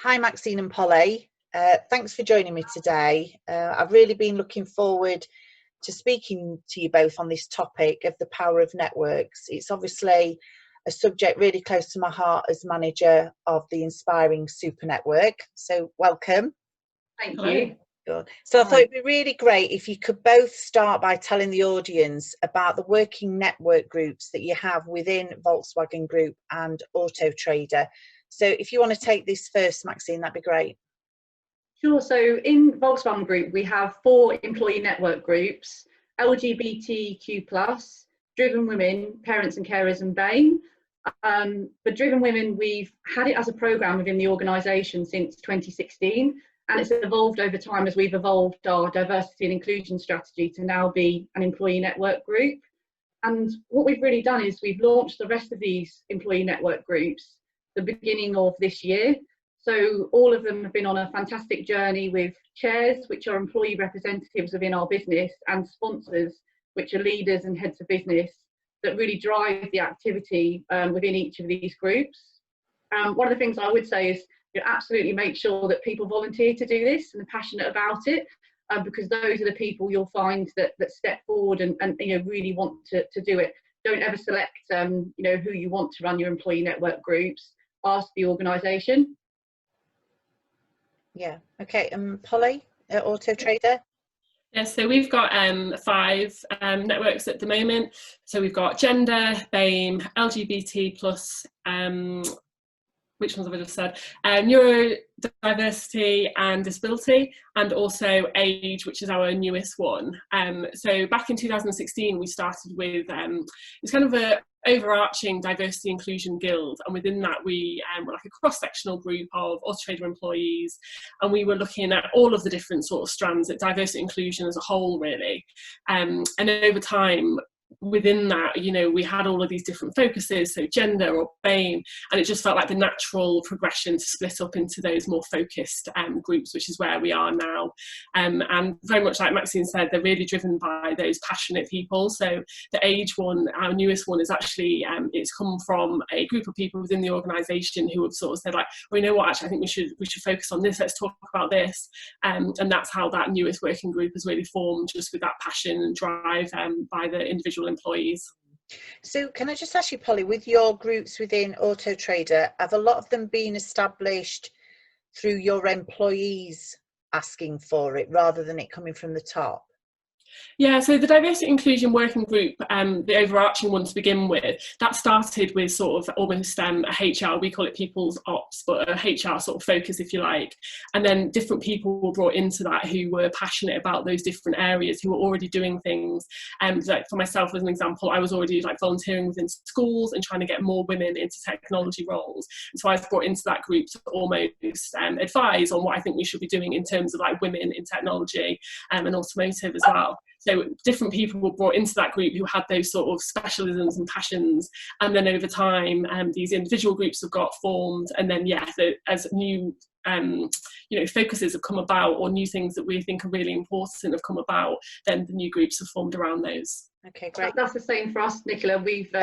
Hi, Maxine and Polly. Thanks for joining me today. I've really been looking forward to speaking to you both on this topic of the power of networks. It's obviously a subject really close to my heart as manager of the Inspiring Super Network. So welcome. Thank you. Good. So I thought it'd be really great if you could both start by telling the audience about the working network groups that you have within Volkswagen Group and Auto Trader. So if you want to take this first, Maxine, that'd be great. Sure. So in Volkswagen Group, we have 4 employee network groups: LGBTQ+, Driven Women, Parents and Carers, and BAME. For Driven Women, we've had it as a programme within the organisation since 2016, and it's evolved over time as we've evolved our diversity and inclusion strategy to now be an employee network group. And what we've really done is we've launched the rest of these employee network groups the beginning of this year. So all of them have been on a fantastic journey with chairs, which are employee representatives within our business, and sponsors, which are leaders and heads of business that really drive the activity within each of these groups. One of the things I would say is absolutely make sure that people volunteer to do this and are passionate about it, because those are the people you'll find that step forward and really want to do it. Don't ever select who you want to run your employee network groups. Ask the organisation. Yeah. Okay. Polly, Auto Trader. Yeah, so we've got 5 networks at the moment. So we've got gender, BAME, LGBT plus, which ones have I just said? Neurodiversity and disability, and also age, which is our newest one. So back in 2016, we started with, it's kind of a overarching diversity inclusion guild, and within that we were like a cross-sectional group of Auto Trader employees, and we were looking at all of the different sort of strands at diversity inclusion as a whole, really. And over time, within that, we had all of these different focuses, so gender or BAME, and it just felt like the natural progression to split up into those more focused groups, which is where we are now. And very much like Maxine said, they're really driven by those passionate people. So the age one, our newest one, is actually it's come from a group of people within the organisation who have sort of said, like, well, you know what, actually I think we should focus on this, let's talk about this, and that's how that newest working group has really formed, just with that passion and drive by the individual employees. So can I just ask you, Polly, with your groups within Auto Trader, have a lot of them been established through your employees asking for it rather than it coming from the top? Yeah, so the Diversity Inclusion Working Group, the overarching one to begin with, that started with sort of almost a HR, we call it people's ops, but a HR sort of focus, if you like. And then different people were brought into that who were passionate about those different areas, who were already doing things. Like for myself, as an example, I was already like volunteering within schools and trying to get more women into technology roles. And so I was brought into that group to almost advise on what I think we should be doing in terms of like women in technology and automotive as well. So different people were brought into that group who had those sort of specialisms and passions, and then over time these individual groups have got formed, and then as new focuses have come about, or new things that we think are really important have come about, then the new groups have formed around those. Okay, great. That's the same for us, Nicola. We've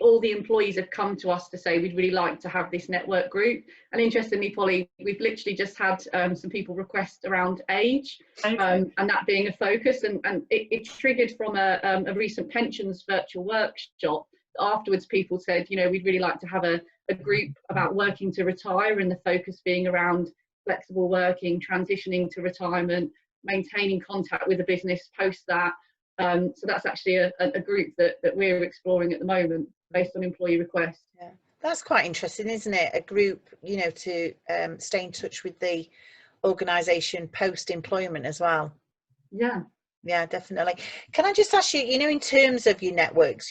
all the employees have come to us to say we'd really like to have this network group. And interestingly, Polly, we've literally just had some people request around age, and that being a focus, and it triggered from a recent pensions virtual workshop. Afterwards, people said, we'd really like to have a group about working to retire, and the focus being around flexible working, transitioning to retirement, maintaining contact with the business post that. So that's actually a group that we're exploring at the moment based on employee request. Yeah, that's quite interesting, isn't it? A group, to stay in touch with the organisation post-employment as well. Yeah, definitely. Can I just ask you, in terms of your networks,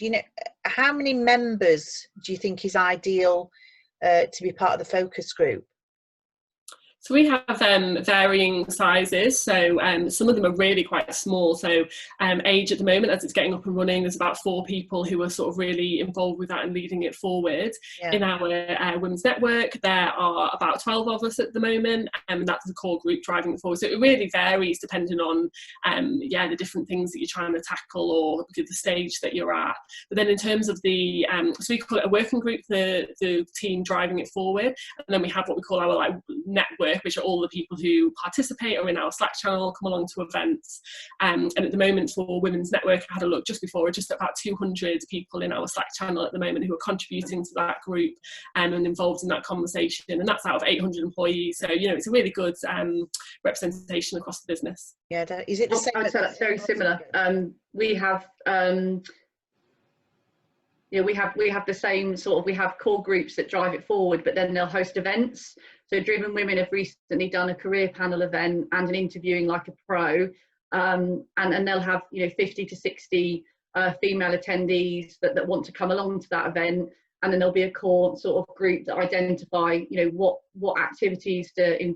how many members do you think is ideal to be part of the focus group? So we have varying sizes, so some of them are really quite small. So age at the moment, as it's getting up and running, there's about 4 people who are sort of really involved with that and leading it forward. Yeah. In our women's network, there are about 12 of us at the moment, and that's the core group driving it forward. So it really varies depending on the different things that you're trying to tackle or the stage that you're at. But then in terms of so we call it a working group, the team driving it forward, and then we have what we call our network, which are all the people who participate or in our Slack channel, come along to events. And at the moment for Women's Network, I had a look just before, we're just about 200 people in our Slack channel at the moment who are contributing to that group and involved in that conversation. And that's out of 800 employees. So, you know, it's a really good representation across the business. Yeah, is it the same? I'd say that's very similar. We have we have the same sort of, we have core groups that drive it forward, but then they'll host events. So Driven Women have recently done a career panel event and an interviewing like a pro, and they'll have, you know, 50 to 60 female attendees that want to come along to that event. And then there'll be a core sort of group that identify, you know, what activities do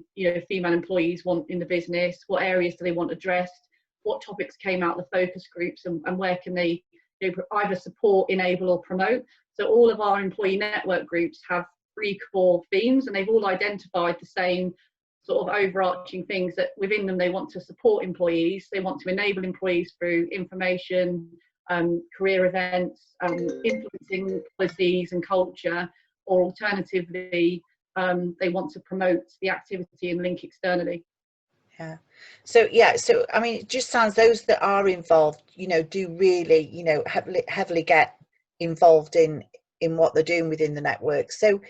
female employees want in the business, what areas do they want addressed, what topics came out of the focus groups, and where can they, you know, either support, enable or promote. So all of our employee network groups have 3 core themes, and they've all identified the same sort of overarching things, that within them they want to support employees, they want to enable employees through information, career events, influencing policies and culture, or alternatively they want to promote the activity and link externally. So I mean, it just sounds those that are involved, you know, do really, you know, heavily get involved in what they're doing within the network. So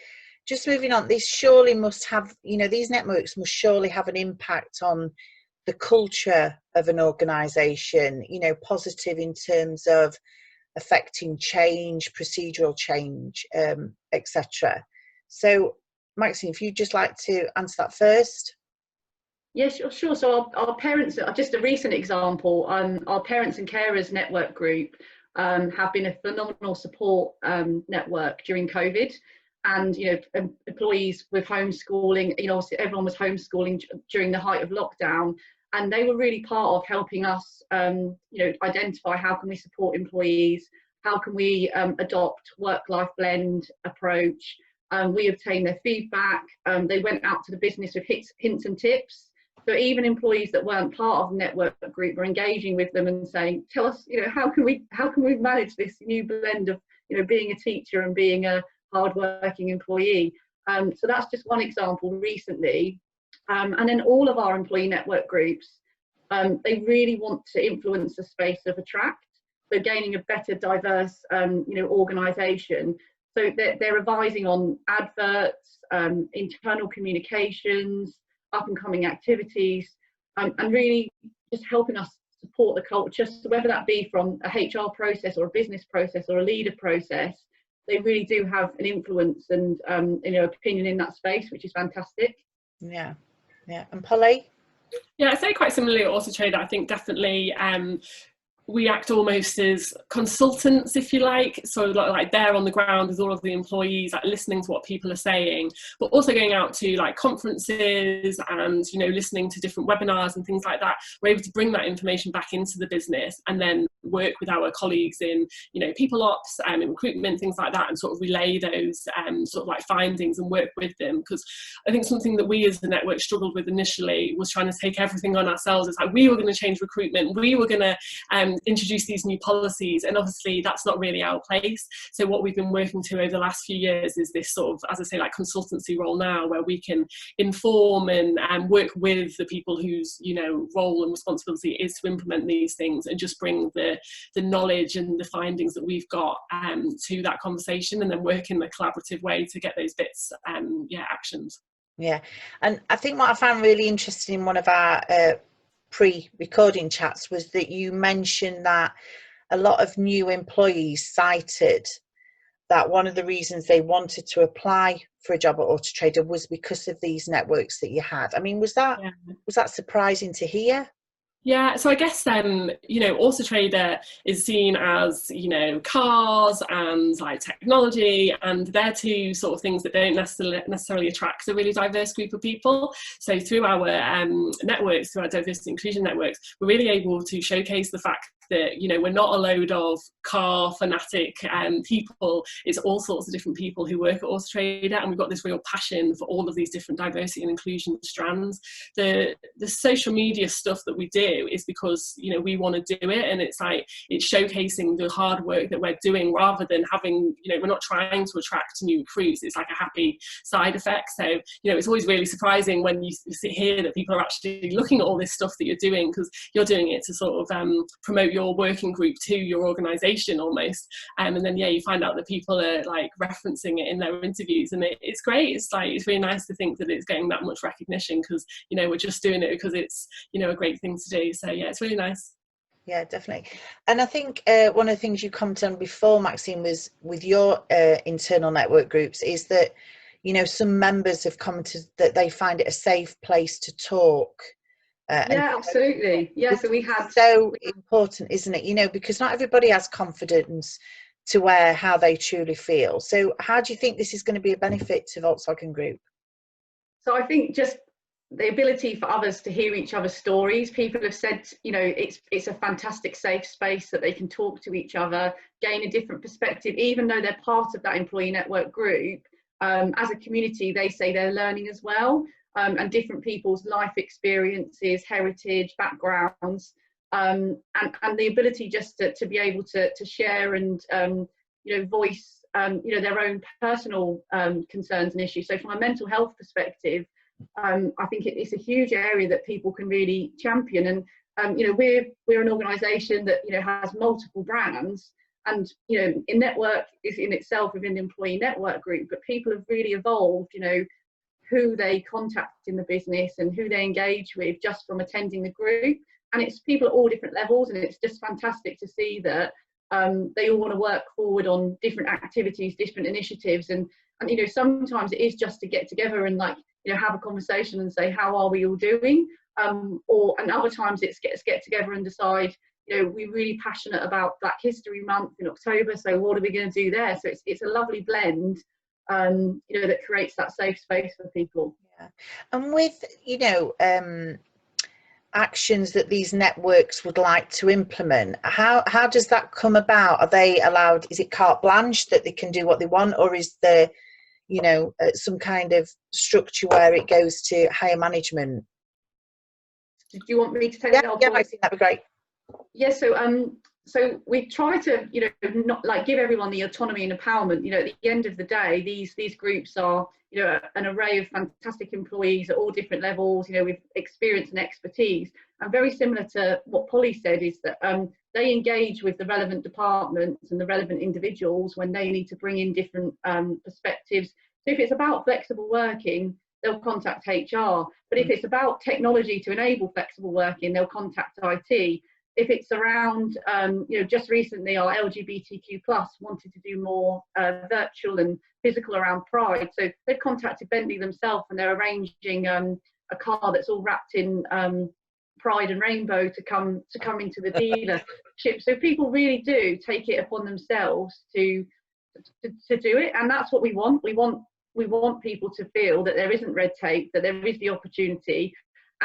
just moving on, this surely must have, you know, these networks must surely have an impact on the culture of an organisation, you know, positive in terms of affecting change, procedural change, etc. So Maxine, if you'd just like to answer that first. Yes, sure. So our parents, just a recent example, our Parents and Carers Network group have been a phenomenal support network during COVID. And, you know, employees with homeschooling, you know, everyone was homeschooling during the height of lockdown, and they were really part of helping us, you know, identify how can we support employees, how can we adopt work-life blend approach. We obtained their feedback. They went out to the business with hints and tips. So even employees that weren't part of the network group were engaging with them and saying, tell us, you know, how can we manage this new blend of, you know, being a teacher and being a hard-working employee. So that's just one example recently. And then all of our employee network groups, they really want to influence the space of attract. So gaining a better, diverse, you know, organisation. So they're revising on adverts, internal communications, up and coming activities, and really just helping us support the culture. So whether that be from a HR process or a business process or a leader process, they really do have an influence and you know, opinion in that space, which is fantastic. Yeah. And Polly? Yeah, I'd say quite similarly at Auto Trader. I think definitely we act almost as consultants, if you like, so like there on the ground with all of the employees, like listening to what people are saying, but also going out to like conferences and, you know, listening to different webinars and things like that. We're able to bring that information back into the business and then work with our colleagues in, you know, people ops, in recruitment, things like that, and sort of relay those sort of like findings and work with them. Because I think something that we as the network struggled with initially was trying to take everything on ourselves. It's like we were going to change recruitment, we were going to introduce these new policies, and obviously that's not really our place. So what we've been working to over the last few years is this sort of, as I say, like consultancy role now, where we can inform and work with the people whose, you know, role and responsibility is to implement these things, and just bring the knowledge and the findings that we've got to that conversation, and then work in a collaborative way to get those bits actions. Yeah, and I think what I found really interesting in one of our pre-recording chats was that you mentioned that a lot of new employees cited that one of the reasons they wanted to apply for a job at Auto Trader was because of these networks that you had. I mean, was that surprising to hear? Yeah, so I guess you know, Auto Trader is seen as, you know, cars and like technology, and they're two sort of things that don't necessarily attract a really diverse group of people. So through our networks, through our diversity inclusion networks, we're really able to showcase the fact that, you know, we're not a load of car fanatic people. It's all sorts of different people who work at Auto Trader, and we've got this real passion for all of these different diversity and inclusion strands. The social media stuff that we do is because, you know, we want to do it, and it's like, it's showcasing the hard work that we're doing, rather than having, you know, we're not trying to attract new recruits. It's like a happy side effect. So, you know, it's always really surprising when you hear that people are actually looking at all this stuff that you're doing, because you're doing it to sort of promote your working group to your organisation almost, and then you find out that people are like referencing it in their interviews, and it's great. It's like, it's really nice to think that it's getting that much recognition, because, you know, we're just doing it because it's, you know, a great thing to do. So yeah, it's really nice. Yeah, definitely. And I think one of the things you commented on before, Maxine, was with your internal network groups, is that, you know, some members have commented that they find it a safe place to talk. Yeah, absolutely. Yeah, so we had... So important, isn't it? You know, because not everybody has confidence to wear how they truly feel. So how do you think this is going to be a benefit to Volkswagen Group? So I think just the ability for others to hear each other's stories. People have said, you know, it's a fantastic safe space that they can talk to each other, gain a different perspective, even though they're part of that employee network group. As a community, they say they're learning as well, and different people's life experiences, heritage, backgrounds, and the ability just to be able to share and, you know, voice, you know, their own personal concerns and issues. So from a mental health perspective, I think it's a huge area that people can really champion. And you know, we're an organisation that, you know, has multiple brands, and, you know, in network is in itself within the employee network group, but people have really evolved, you know, who they contact in the business and who they engage with just from attending the group. And it's people at all different levels, and it's just fantastic to see that they all want to work forward on different activities, different initiatives, and you know, sometimes it is just to get together and, like, you know, have a conversation and say, how are we all doing? And other times it's get together and decide, you know, we're really passionate about Black History Month in October, so what are we going to do there? So it's a lovely blend, you know, that creates that safe space for people. Yeah. And with, you know, actions that these networks would like to implement, how does that come about? Are they allowed, is it carte blanche that they can do what they want, or is there, you know, some kind of structure where it goes to higher management? Do you want me to take that? Yeah, I think that'd be great. Yeah, so we try to, you know, not like give everyone the autonomy and empowerment. You know, at the end of the day, these groups are, you know, an array of fantastic employees at all different levels, you know, with experience and expertise. And very similar to what Polly said, is that they engage with the relevant departments and the relevant individuals when they need to bring in different perspectives. So if it's about flexible working, they'll contact HR. But if it's about technology to enable flexible working, they'll contact IT. If it's around, you know, just recently our LGBTQ+ wanted to do more virtual and physical around Pride. So they've contacted Bentley themselves, and they're arranging a car that's all wrapped in Pride and rainbow to come into the dealership. So people really do take it upon themselves to do it, and that's what we want. We want people to feel that there isn't red tape, that there is the opportunity.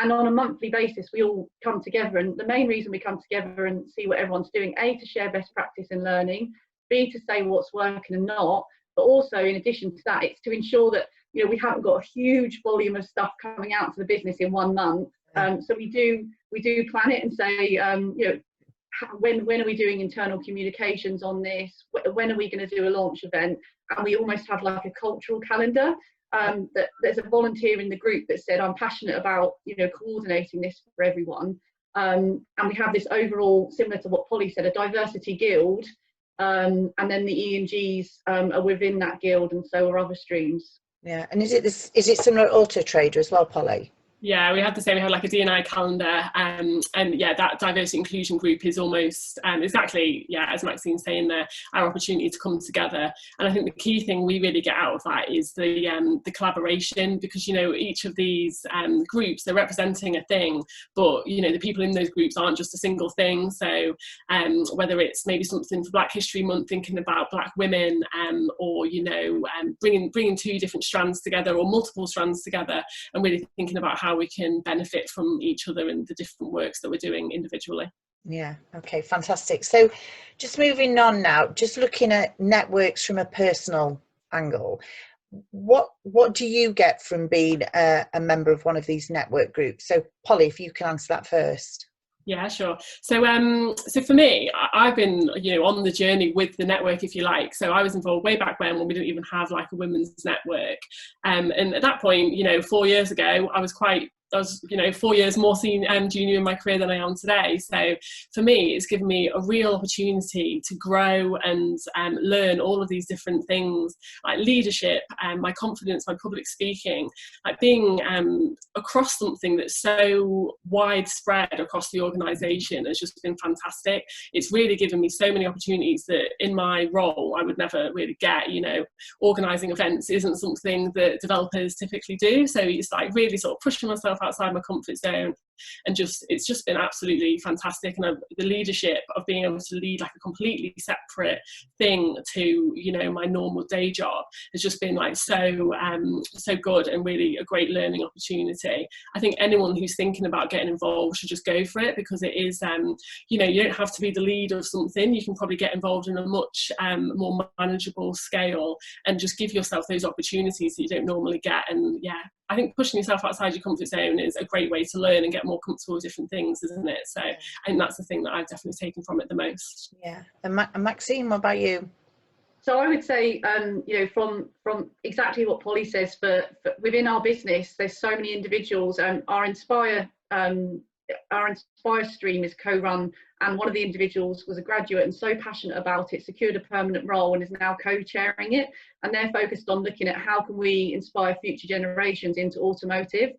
And on a monthly basis, we all come together. And the main reason we come together and see what everyone's doing, A, to share best practice in learning, B, to say what's working and not. But also, in addition to that, it's to ensure that, you know, we haven't got a huge volume of stuff coming out to the business in 1 month. So we do plan it and say, you know, when are we doing internal communications on this? When are we going to do a launch event? And we almost have like a cultural calendar. That there's a volunteer in the group that said, I'm passionate about, you know, coordinating this for everyone. And we have this overall, similar to what Polly said, a diversity guild, and then the E&Gs are within that guild, and so are other streams. Yeah, and is it similar to Auto Trader as well, Polly? Yeah, we have the same. We have like a D&I calendar, and yeah, that diversity inclusion group is almost exactly, yeah, as Maxine's saying there, our opportunity to come together. And I think the key thing we really get out of that is the collaboration, because, you know, each of these groups, they're representing a thing, but, you know, the people in those groups aren't just a single thing. So whether it's maybe something for Black History Month, thinking about Black women, or, you know, bringing two different strands together or multiple strands together, and really thinking about how we can benefit from each other and the different works that we're doing individually. Yeah, okay, fantastic. So just moving on now, just looking at networks from a personal angle, what do you get from being a member of one of these network groups? So Polly, if you can answer that first. Yeah, sure. So for me, I've been, on the journey with the network, if you like. So I was involved way back when we didn't even have like a women's network. And at that point, 4 years ago, I was 4 years more junior in my career than I am today. So for me, it's given me a real opportunity to grow and learn all of these different things, like leadership, my confidence, my public speaking, like being across something that's so widespread across the organisation has just been fantastic. It's really given me so many opportunities that in my role I would never really get. Organising events isn't something that developers typically do. So it's like really sort of pushing myself outside my comfort zone, and it's just been absolutely fantastic. And the leadership of being able to lead like a completely separate thing to my normal day job has just been like so good, and really a great learning opportunity. I think anyone who's thinking about getting involved should just go for it, because it is you don't have to be the lead of something. You can probably get involved in a much more manageable scale and just give yourself those opportunities that you don't normally get. And yeah, I think pushing yourself outside your comfort zone is a great way to learn and get more comfortable with different things, isn't it? So I think that's the thing that I've definitely taken from it the most. Yeah. And Maxine, what about you? So I would say, from exactly what Polly says, for within our business, there's so many individuals. Our Inspire stream is co-run, and one of the individuals was a graduate and so passionate about it, secured a permanent role and is now co-chairing it. And they're focused on looking at how can we inspire future generations into automotive.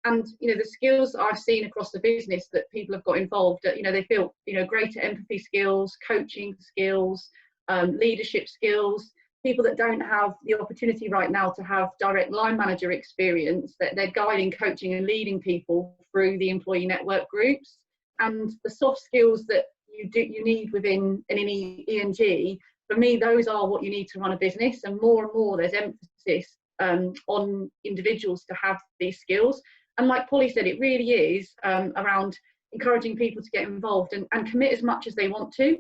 And the skills I've seen across the business that people have got involved, they feel greater empathy skills, coaching skills, leadership skills. People that don't have the opportunity right now to have direct line manager experience, that they're guiding, coaching and leading people through the employee network groups. And the soft skills that you need within an E&G, for me, those are what you need to run a business. And more there's emphasis on individuals to have these skills. And like Polly said, it really is around encouraging people to get involved and commit as much as they want to.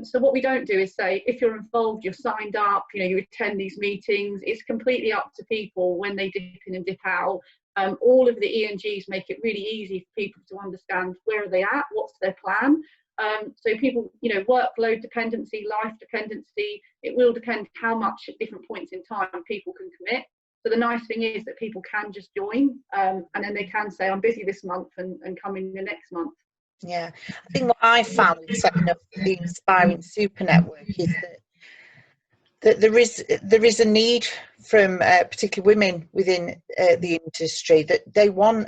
So what we don't do is say, if you're involved, you're signed up, you attend these meetings. It's completely up to people when they dip in and dip out. All of the E&Gs make it really easy for people to understand where are they at, what's their plan. So people, workload dependency, life dependency, it will depend how much at different points in time people can commit. So the nice thing is that people can just join and then they can say, I'm busy this month and come in the next month. Yeah, I think what I found with setting up the Inspiring Super Network is that there is a need from particularly women within the industry, that they want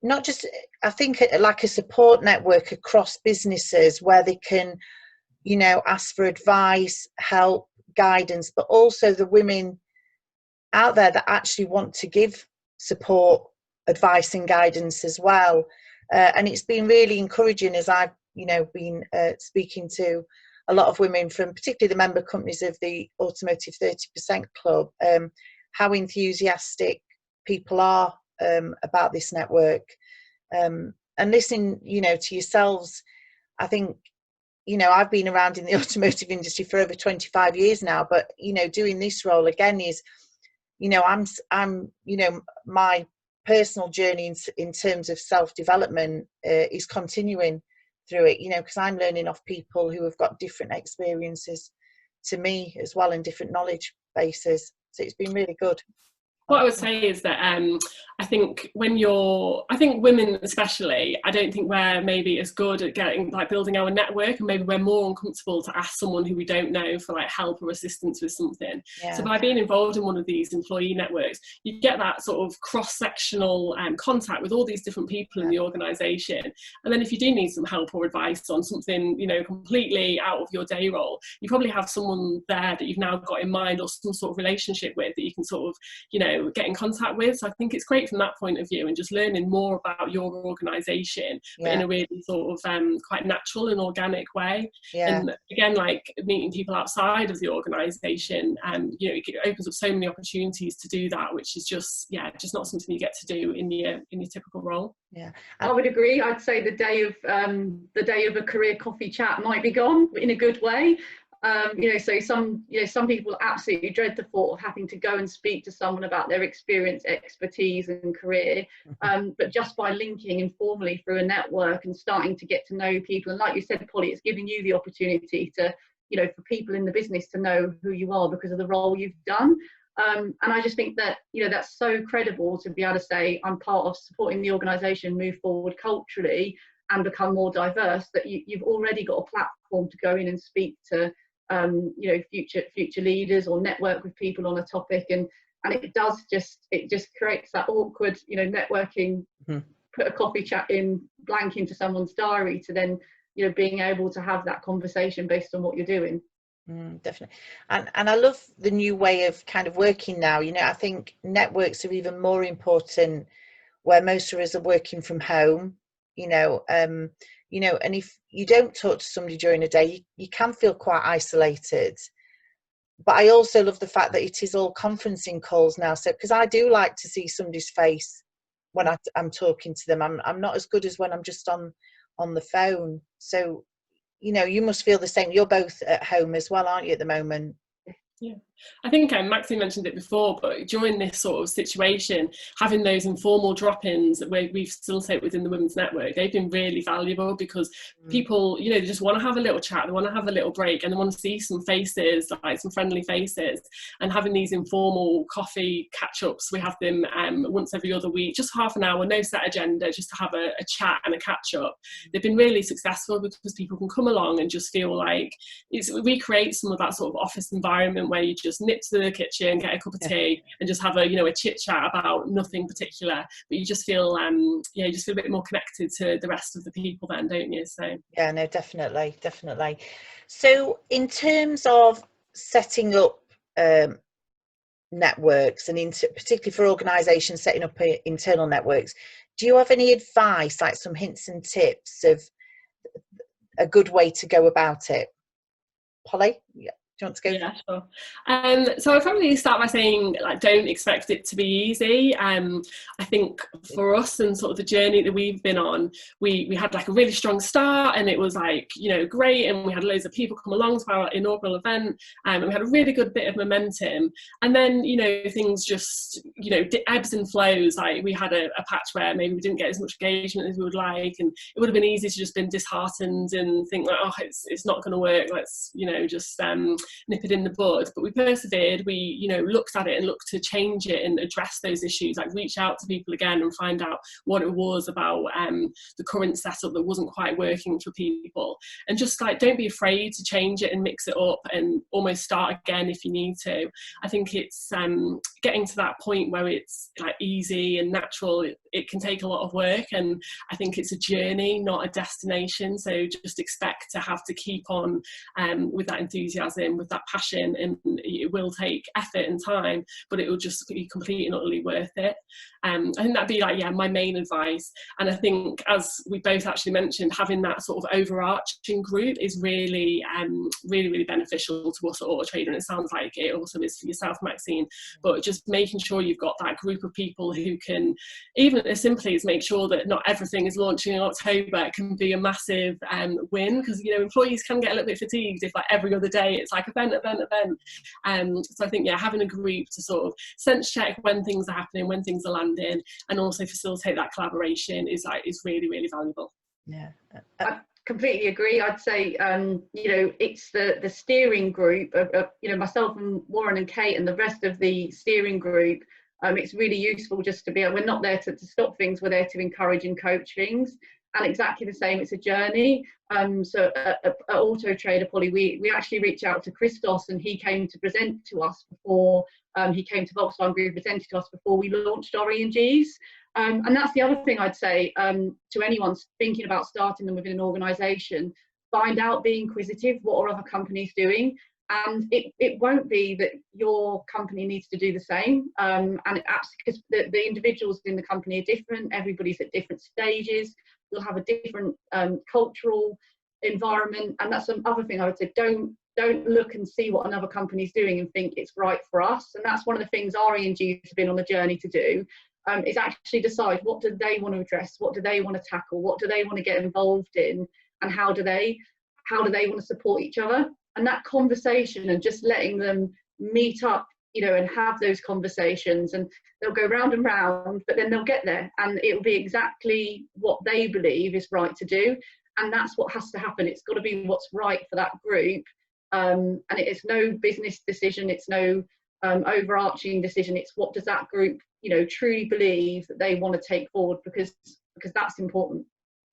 not just, I think, like a support network across businesses where they can, ask for advice, help, guidance, but also the women out there that actually want to give support, advice and guidance as well. And it's been really encouraging as I've, been speaking to a lot of women from particularly the member companies of the Automotive 30% Club, how enthusiastic people are about this network. And listening, to yourselves, I think, I've been around in the automotive industry for over 25 years now, but, doing this role again is, I'm my personal journey in terms of self-development is continuing through it, because I'm learning off people who have got different experiences to me as well, and different knowledge bases. So it's been really good. What I would say is that I think women especially, I don't think we're maybe as good at building our network, and maybe we're more uncomfortable to ask someone who we don't know for help or assistance with something. Yeah. So by being involved in one of these employee networks, you get that sort of cross-sectional contact with all these different people in the organisation. And then if you do need some help or advice on something, completely out of your day role, you probably have someone there that you've now got in mind, or some sort of relationship with, that you can sort of, get in contact with. So I think it's great for from that point of view and just learning more about your organisation, but in a really sort of quite natural and organic way. And again, like meeting people outside of the organisation, you know, it opens up so many opportunities to do that, which is just not something you get to do in your typical role. I would agree. I'd say the day of a career coffee chat might be gone in a good way. You know, so some people absolutely dread the thought of having to go and speak to someone about their experience, expertise and career, but just by linking informally through a network and starting to get to know people, and like you said, Polly, it's giving you the opportunity to, you know, for people in the business to know who you are because of the role you've done. And I just think that, you know, that's so credible to be able to say I'm part of supporting the organisation move forward culturally and become more diverse, that you've already got a platform to go in and speak to you know, future leaders or network with people on a topic, and it just creates that awkward, you know, networking, put a coffee chat in blank into someone's diary to then, you know, being able to have that conversation based on what you're doing. Definitely. And I love the new way of kind of working now. You know, I think networks are even more important where most of us are working from home, you know, and if you don't talk to somebody during a day, you can feel quite isolated. But I also love the fact that it is all conferencing calls now. So, because I do like to see somebody's face when I'm talking to them. I'm not as good as when I'm just on the phone. So, you know, you must feel the same. You're both at home as well, aren't you, at the moment? Yeah, I think Maxine mentioned it before, but during this sort of situation, having those informal drop-ins that we've facilitated within the Women's Network, they've been really valuable because people, you know, they just want to have a little chat, they want to have a little break, and they want to see some faces, like some friendly faces, and having these informal coffee catch-ups, we have them once every other week, just half an hour, no set agenda, just to have a chat and a catch-up. They've been really successful because people can come along and just feel like we create some of that sort of office environment where you just nip to the kitchen, get a cup of tea, and just have a chit chat about nothing particular. But you just feel you just feel a bit more connected to the rest of the people then, don't you? So yeah, no, definitely. So in terms of setting up networks, and particularly for organisations setting up internal networks, do you have any advice, like some hints and tips of a good way to go about it? Polly? Yeah. Do you want to go? Yeah, sure. So I'll probably start by saying, like, don't expect it to be easy. I think for us and sort of the journey that we've been on, we had like a really strong start, and it was like, you know, great, and we had loads of people come along to our inaugural event, and we had a really good bit of momentum. And then, you know, things just, you know, ebbs and flows. Like we had a patch where maybe we didn't get as much engagement as we would like, and it would have been easy to just been disheartened and think like, oh, it's not going to work. Let's, you know, just nip it in the bud. But we persevered. We, you know, looked at it and looked to change it and address those issues, like reach out to people again and find out what it was about the current setup that wasn't quite working for people, and just like, don't be afraid to change it and mix it up and almost start again if you need to. I think it's getting to that point where it's like easy and natural. It can take a lot of work, and I think it's a journey, not a destination. So just expect to have to keep on with that enthusiasm, with that passion, and it will take effort and time, but it will just be completely and utterly worth it. I think that'd be like, my main advice. And I think, as we both actually mentioned, having that sort of overarching group is really, really beneficial to us at Auto Trader, and it sounds like it also is for yourself, Maxine. But just making sure you've got that group of people who can, even as simply as make sure that not everything is launching in October, can be a massive win, because, you know, employees can get a little bit fatigued if like every other day it's like event. So I think, having a group to sort of sense check when things are happening, when things are landing, and also facilitate that collaboration is really, really valuable. Yeah, I completely agree. I'd say you know, it's the steering group of you know, myself and Warren and Kate and the rest of the steering group. It's really useful just to be, we're not there to stop things, we're there to encourage and coach things. And exactly the same, it's a journey. So at Auto Trader, Polly, we actually reached out to Christos, and he came to present to us before, he came to Volkswagen Group, presented to us before we launched our E&Gs. And that's the other thing I'd say to anyone thinking about starting them within an organisation: find out, be inquisitive, what are other companies doing? And it won't be that your company needs to do the same. And because the individuals in the company are different, everybody's at different stages, you'll have a different cultural environment. And that's another thing I would say, don't look and see what another company's doing and think it's right for us. And that's one of the things our E&Gs have been on the journey to do, is actually decide what do they want to address, what do they want to tackle, what do they want to get involved in, and how do they want to support each other. And that conversation, and just letting them meet up, and have those conversations, and they'll go round and round, but then they'll get there, and it'll be exactly what they believe is right to do. And that's what has to happen. It's got to be what's right for that group. And it's no business decision, it's no overarching decision. It's what does that group, truly believe that they want to take forward, because that's important.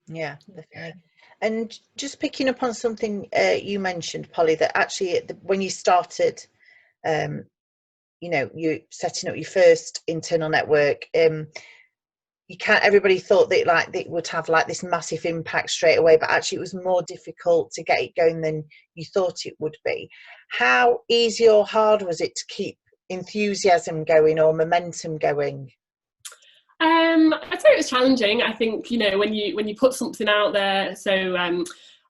Yeah, definitely. And just picking up on something you mentioned, Polly, that actually when you started, you setting up your first internal network, everybody thought that it would have this massive impact straight away, but actually it was more difficult to get it going than you thought it would be. How easy or hard was it to keep enthusiasm going or momentum going? I'd say it was challenging. I think when you put something out there, so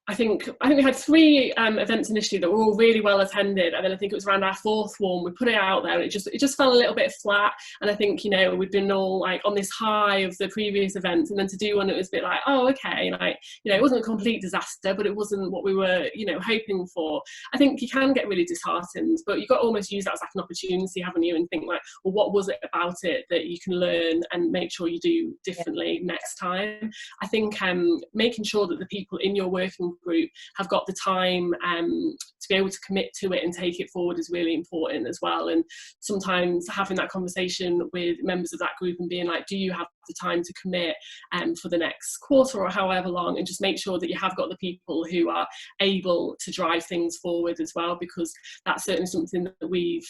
I think we had 3 events initially that were all really well attended, and then I think it was around our 4th one we put it out there, and it just fell a little bit flat. And I think we'd been all on this high of the previous events, and then to do one, it was a bit oh, okay, it wasn't a complete disaster, but it wasn't what we were hoping for. I think you can get really disheartened, but you've got to almost use that as an opportunity, haven't you, and think well, what was it about it that you can learn and make sure you do differently next time. I think making sure that the people in your working group have got the time to be able to commit to it and take it forward is really important as well. And sometimes having that conversation with members of that group and being do you have the time to commit for the next quarter or however long, and just make sure that you have got the people who are able to drive things forward as well, because that's certainly something that we've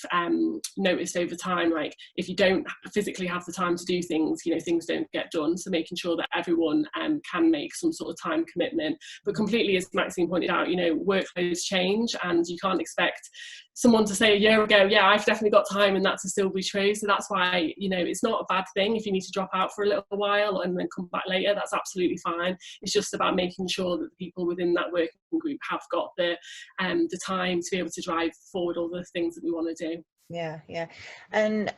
noticed over time. If you don't physically have the time to do things, things don't get done. So making sure that everyone can make some sort of time commitment, but completely, as Maxine pointed out, workloads change, and you can't expect someone to say a year ago, yeah, I've definitely got time, and that to still be true. So that's why it's not a bad thing if you need to drop out for a little while and then come back later. That's absolutely fine. It's just about making sure that the people within that working group have got the time to be able to drive forward all the things that we want to do. Yeah. And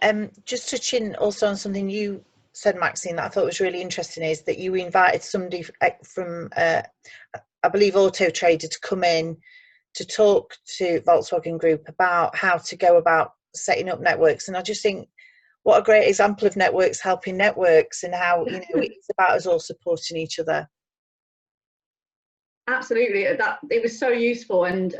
just touching also on something you said, Maxine, that I thought was really interesting, is that you invited somebody from I believe Auto Trader to come in to talk to Volkswagen Group about how to go about setting up networks. And I just think what a great example of networks helping networks, and how it's about us all supporting each other. Absolutely, it was so useful. And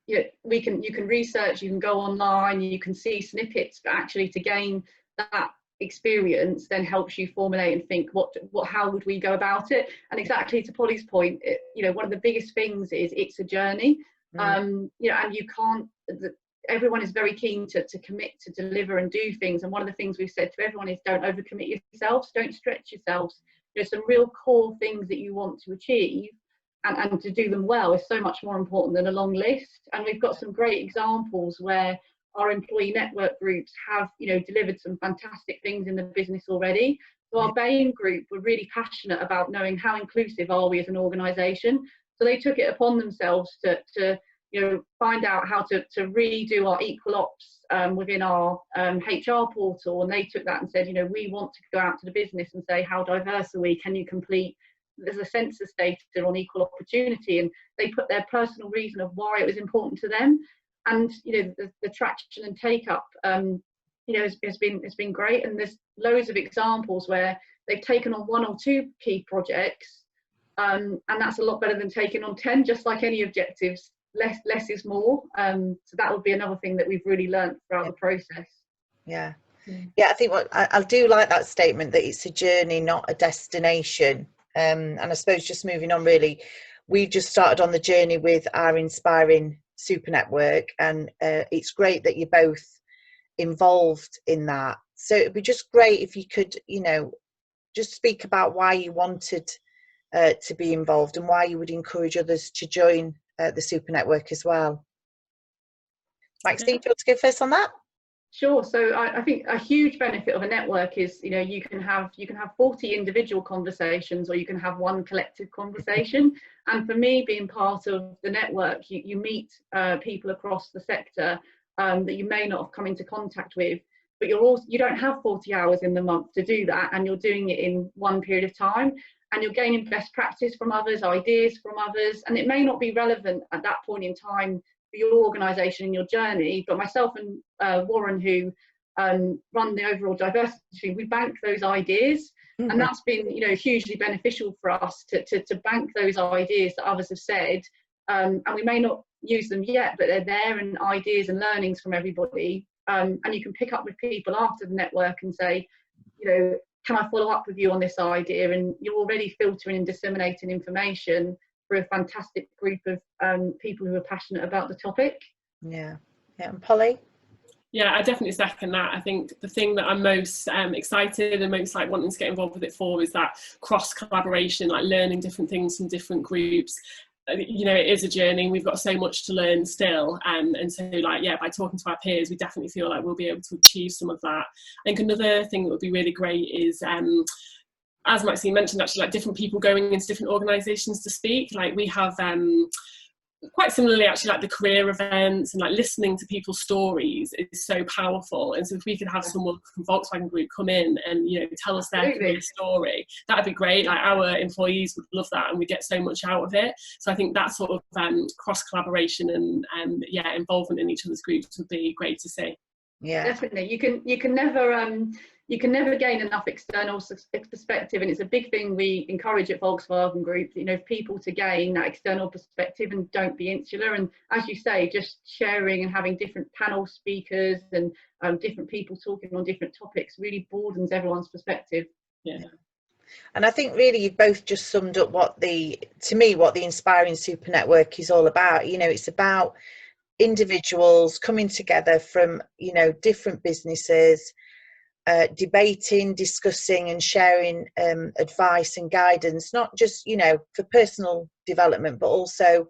you can research, you can go online, you can see snippets, but actually to gain that experience then helps you formulate and think how would we go about it. And exactly to Polly's point, one of the biggest things is it's a journey. And you can't, everyone is very keen to commit to deliver and do things, and one of the things we've said to everyone is don't overcommit yourselves, don't stretch yourselves. There's some real core things that you want to achieve, and to do them well is so much more important than a long list. And we've got some great examples where our employee network groups have delivered some fantastic things in the business already. So our Bain group were really passionate about knowing how inclusive are we as an organisation. So they took it upon themselves to find out how to redo our equal ops within our HR portal, and they took that and said, we want to go out to the business and say, how diverse are we? Can you complete? There's a census data on equal opportunity, and they put their personal reason of why it was important to them. And the traction and take up has been great. And there's loads of examples where they've taken on 1 or 2 key projects, and that's a lot better than taking on 10. Just like any objectives, less is more. So that would be another thing that we've really learned throughout the process. Yeah, I think I do like that statement, that it's a journey, not a destination. And I suppose just moving on, really, we've just started on the journey with our Inspiring Super Network, and it's great that you're both involved in that. So it'd be just great if you could just speak about why you wanted to be involved, and why you would encourage others to join the Super Network as well. Maxine, do you want to go first on that? Sure. So I think a huge benefit of a network is, you can have 40 individual conversations, or you can have one collective conversation. And for me, being part of the network, you meet people across the sector that you may not have come into contact with, but you don't have 40 hours in the month to do that, and you're doing it in one period of time, and you're gaining best practice from others, ideas from others, and it may not be relevant at that point in time for your organisation and your journey, but myself and Warren, who run the overall diversity, we bank those ideas, and that's been hugely beneficial for us to bank those ideas that others have said, and we may not use them yet, but they're there, and ideas and learnings from everybody, and you can pick up with people after the network and say, can I follow up with you on this idea? And you're already filtering and disseminating information for a fantastic group of people who are passionate about the topic. Yeah. And Polly? Yeah, I definitely second that. I think the thing that I'm most excited and most wanting to get involved with it for is that cross collaboration, learning different things from different groups. It is a journey. We've got so much to learn still, and so by talking to our peers, we definitely feel like we'll be able to achieve some of that. I think another thing that would be really great is, as Maxine mentioned, actually, different people going into different organisations to speak. We have quite similarly, actually, the career events, and listening to people's stories is so powerful. And so if we could have someone from Volkswagen Group come in and tell us their career story, that'd be great. Our employees would love that, and we get so much out of it. So I think that sort of cross collaboration and involvement in each other's groups would be great to see. Yeah, definitely. You can never gain enough external perspective, and it's a big thing we encourage at Volkswagen Group, people to gain that external perspective and don't be insular. And as you say, just sharing and having different panel speakers and different people talking on different topics really broadens everyone's perspective. Yeah. And I think really you both just summed up what the Inspiring Super Network is all about. It's about individuals coming together from different businesses, debating, discussing and sharing advice and guidance, not just for personal development, but also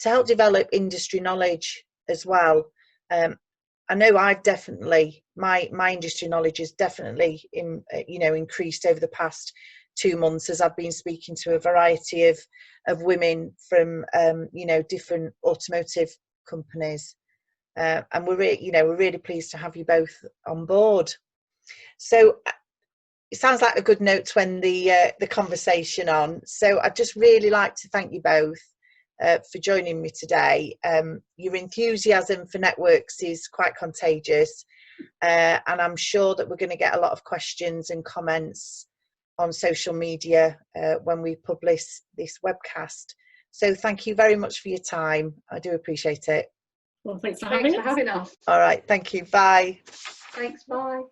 to help develop industry knowledge as well. I know I've definitely my industry knowledge has definitely increased over the past 2 months as I've been speaking to a variety of women from different automotive companies, and we're really pleased to have you both on board. So it sounds like a good note to end the conversation on. So I'd just really like to thank you both for joining me today. Your enthusiasm for networks is quite contagious, and I'm sure that we're going to get a lot of questions and comments on social media when we publish this webcast. So thank you very much for your time. I do appreciate it. Well, thanks for having us. All right, thank you. Bye. Thanks, bye.